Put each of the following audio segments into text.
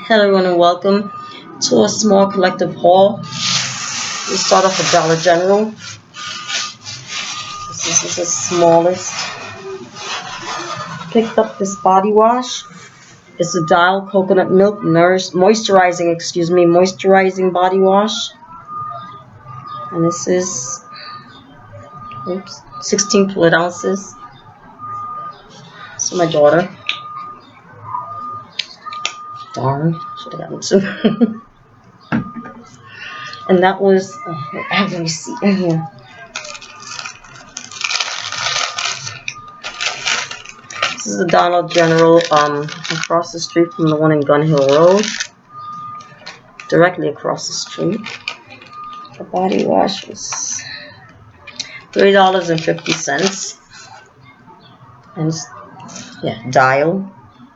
Hello everyone and welcome to a small collective haul. We start off with Dollar General. This is the smallest. Picked up this body wash. It's a Dial Coconut Milk moisturizing body wash. And this is 16 fluid ounces. This is my daughter. Darn, should have gotten two. And that was, I have a receipt in here. This is the Dollar General across the street from the one in Gun Hill Road. Directly across the street. The body wash was $3.50. And yeah, Dial.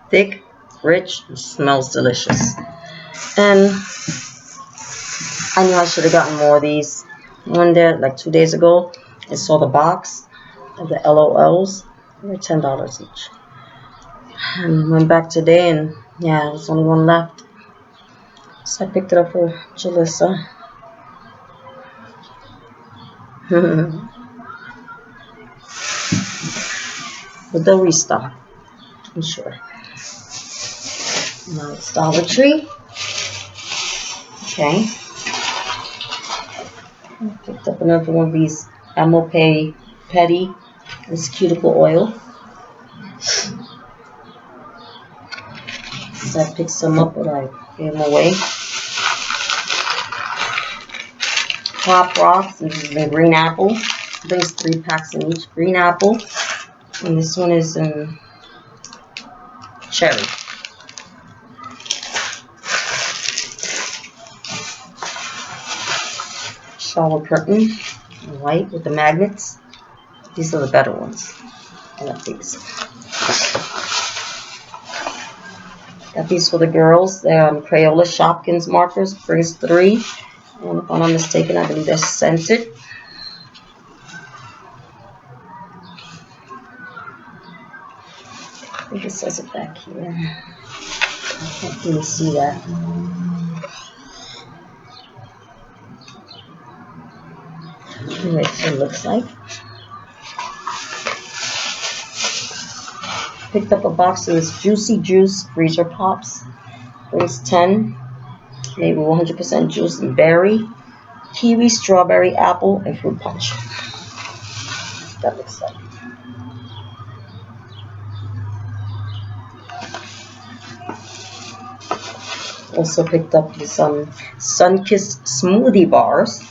Thick, rich, and smells delicious. And I knew I should have gotten more of these. One day, like 2 days ago, I saw the box of the LOLs. They were $10 each. And went back today, and yeah, there's only one left. So I picked it up for Jalissa. But they'll restock, I'm sure. Now it's Dollar Tree. Okay. I picked up another one of these Amopay Petty. This cuticle oil. So I picked some up, but I gave them away. Pop Rocks. This is the green apple. There's 3 packs in each. Green apple. And this one is in cherry. Shower curtain. White with the magnets. These are the better ones. I like these. Got these for the girls. They're Crayola Shopkins markers. Brings 3. And if I'm not mistaken, I believe they're scented. I think it says it back here. I can't really see that. Anyway, so it looks like. Picked up a box of this Juicy Juice freezer pops. Brings 10. Made with 100% juice and berry, kiwi, strawberry, apple, and fruit punch. That looks like. Also picked up some Sunkissed smoothie bars.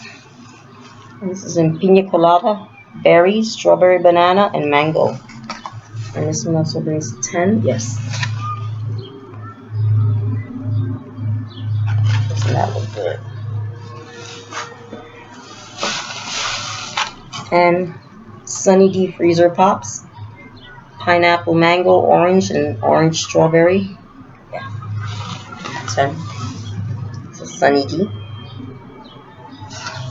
And this is in pina colada, berry, strawberry, banana, and mango. And this one also brings 10. Yes. Doesn't that look good? And Sunny D freezer pops, pineapple, mango, orange, and orange strawberry. Yeah. 10. So Sunny D.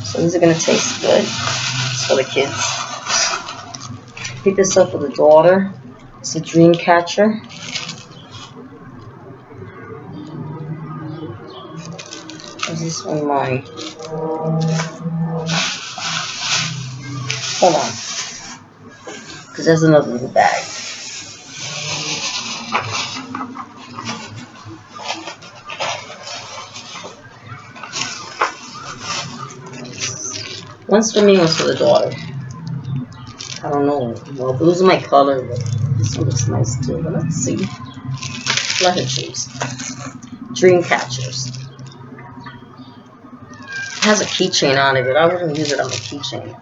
So these are gonna taste good. It's for the kids. Pick this up for the daughter. It's a dream catcher. Is this one mine? Hold on. Because there's another little bag. One's for me, one's for the daughter. I don't know. Well, blue's my color, but this one looks nice too. But let's see. Let her choose. Dream catchers. It has a keychain on it, but I wouldn't use it on a keychain.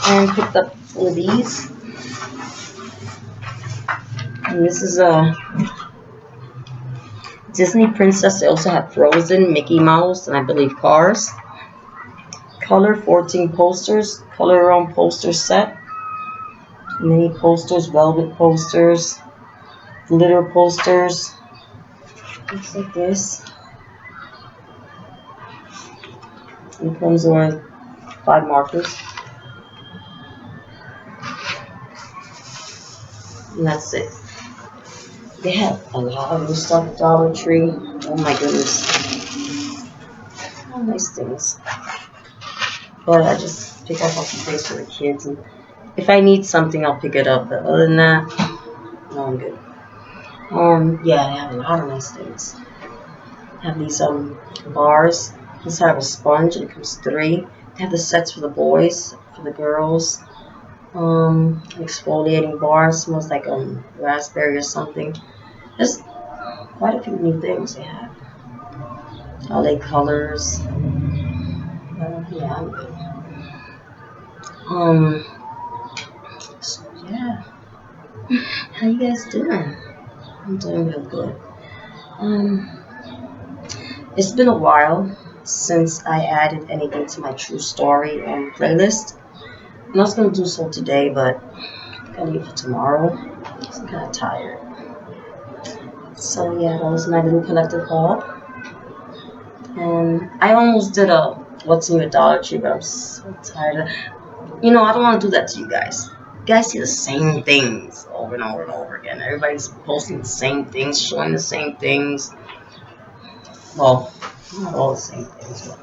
And picked up 4 of these. And this is a Disney Princess. They also have Frozen, Mickey Mouse, and I believe Cars. Color 14 posters. Color your own poster set. Mini posters, velvet posters, glitter posters. Looks like this. And it comes with 5 markers. And that's it. They have a lot of new stuff at Dollar Tree. Oh my goodness. All nice things. But I just pick up a few things for the kids. And if I need something, I'll pick it up. But other than that, no, I'm good. Yeah, they have a lot of nice things. They have these bars. This have a sponge. It comes 3. They have the sets for the boys, for the girls. Exfoliating bar. Smells like raspberry or something. There's quite a few new things they have. LA Colors. Yeah, I'm good. So yeah. How you guys doing? I'm doing real good. It's been a while since I added anything to my True Story playlist. I'm not gonna do so today, but I'm gonna leave it for tomorrow. I'm kind of tired. So yeah, that was my little collective haul. And I almost did a what's new at Dollar Tree, but I'm so tired. I don't want to do that to you guys. You guys see the same things over and over and over again. Everybody's posting the same things, showing the same things. Well, not all the same things, but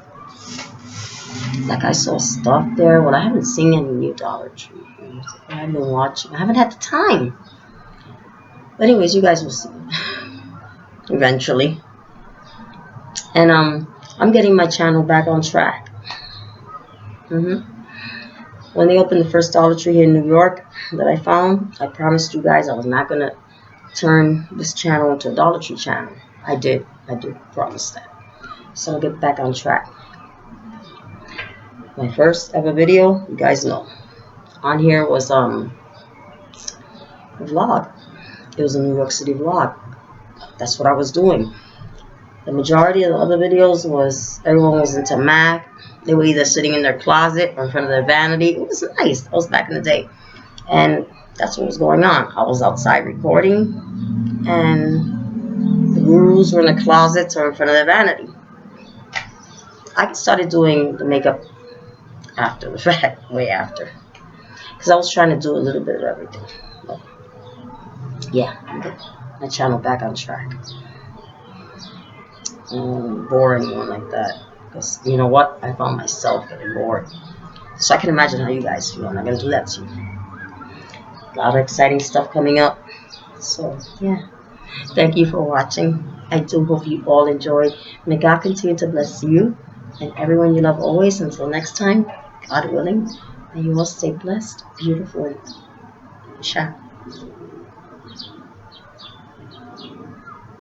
like I saw stuff there. Well, I haven't seen any new Dollar Tree things. I've been watching. I haven't had the time. But anyways, you guys will see eventually. And I'm getting my channel back on track. When they opened the first Dollar Tree here in New York that I found, I promised you guys I was not gonna turn this channel into a Dollar Tree channel. I did promise that. So I'll get back on track. My first ever video, you guys know, on here was a vlog. It was a New York City vlog. That's what I was doing. The majority of the other videos was everyone was into Mac. They were either sitting in their closet or in front of their vanity. It was nice. That was back in the day. And that's what was going on. I was outside recording, and the gurus were in the closets or in front of their vanity. I started doing the makeup after the fact, way after. Because I was trying to do a little bit of everything. But yeah, I'm good. My channel back on track. Boring one like that. Because you know what? I found myself getting bored. So I can imagine how you guys feel. I'm not going to do that to you. A lot of exciting stuff coming up. So yeah. Thank you for watching. I do hope you all enjoyed. May God continue to bless you and everyone you love always. Until next time, God willing, may you all stay blessed, beautiful, and ciao.